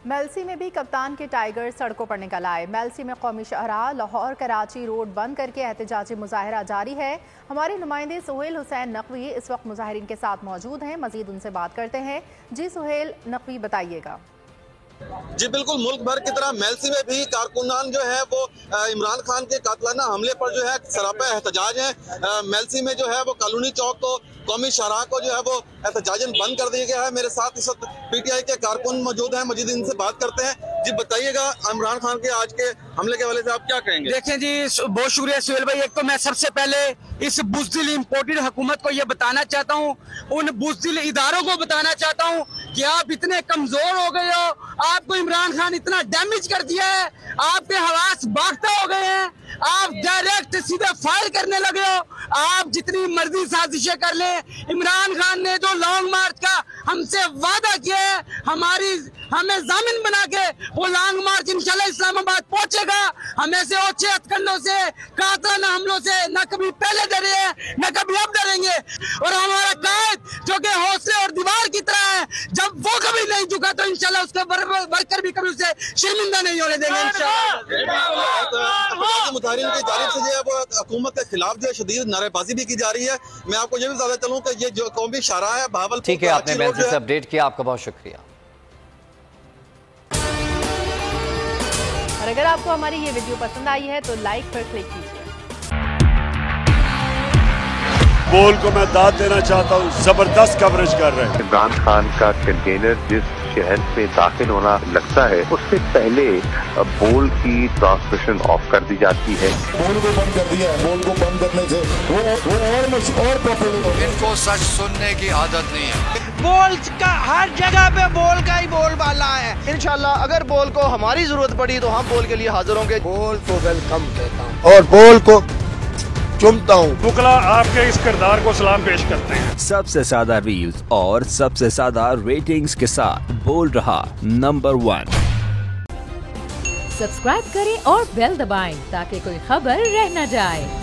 मेलसी में भी कप्तान के टाइगर सड़कों पर निकल आए। मेलसी में कौमी शाहराह लाहौर कराची रोड बंद करके एहतजाजी मुजाहरा जारी है। हमारे नुमाइंदे सुहेल हुसैन नकवी इस वक्त मुजाहिरीन के साथ मौजूद हैं, मजीद उनसे बात करते हैं। जी सुहेल नकवी, बताइएगा। जी बिल्कुल, मुल्क भर की तरह मेलसी में भी कारकुनान जो है वो इमरान खान के कातलाना हमले पर जो है सरापा एहतजाज है। मेलसी में जो है वो कॉलोनी चौक को, कौमी शाहराह को जो है वो एहतजाजन बंद कर दिया गया है। मेरे साथ इस वक्त पीटीआई के कारकुन मौजूद हैं, मजीद इनसे बात करते हैं। जी बताइएगा, इमरान खान के आज के हमले के हवाले से आप क्या कहेंगे? देखें जी, बहुत शुक्रिया सुहेल भाई। एक तो मैं सबसे पहले इस बुज़दिल इम्पोर्टेड हुकूमत को ये बताना चाहता हूँ, उन बुज़दिल इदारों को बताना चाहता हूँ कि आप इतने कमजोर हो गए हो, आपको इमरान खान इतना डैमेज कर दिया है, आपके हवास बाख्ता हो गए हैं, आप डायरेक्ट सीधे फायर करने लगे हो। आप जितनी मर्जी साजिशें कर ले, इमरान खान ने जो लॉन्ग मार्च का हमसे वादा किया है, हमें जामिन बना के वो लॉन्ग मार्च इंशाल्लाह इस्लामाबाद पहुंचेगा। हम ऐसे ओछे हथकंडों से, कातलाना हमलों से न कभी पहले डरे हैं न कभी अब डरेंगे। और हमारा कायद जो कि हौसले और दीवार की तरह है, जब वो कभी नहीं झुका तो इंशाल्लाह उसके वर्कर भी कभी उसे शर्मिंदा नहीं होने देंगे इंशाल्लाह। मुजाहिरीन की जानिब से जो है वो हुकूमत के खिलाफ जो है शदीद नारेबाजी भी की जा रही है। मैं आपको ये भी बताता चलूं कि ये जो कौमी शाहराह है भावलपुर, ठीक है, आपने मेलसी से अपडेट किया, आपका बहुत शुक्रिया। और अगर आपको हमारी ये वीडियो पसंद आई है तो लाइक पर क्लिक कीजिए। बोल को मैं दाद देना चाहता हूँ, जबरदस्त कवरेज कर रहे हैं। इमरान खान का कंटेनर जिस शहर में दाखिल होना लगता है, उससे पहले बोल की ट्रांसमिशन ऑफ कर दी जाती है। बोल को बंद कर दिया है। बोल को बंद करने से वो और पॉपुलर। इनको सच सुनने की आदत नहीं है। बोल का हर जगह पे बोल का ही बोलबाला है। इंशाल्लाह अगर बोल को हमारी जरूरत पड़ी तो हम बोल के लिए हाजिर होंगे। बोल को वेलकम कहता हूँ और बोल को चुमता हूँ। बुकला आपके इस किरदार को सलाम पेश करते हैं। सबसे ज्यादा रील्स और सबसे ज्यादा रेटिंग्स के साथ बोल रहा नंबर 1। सब्सक्राइब करें और बेल दबाएं ताकि कोई खबर रह न जाए।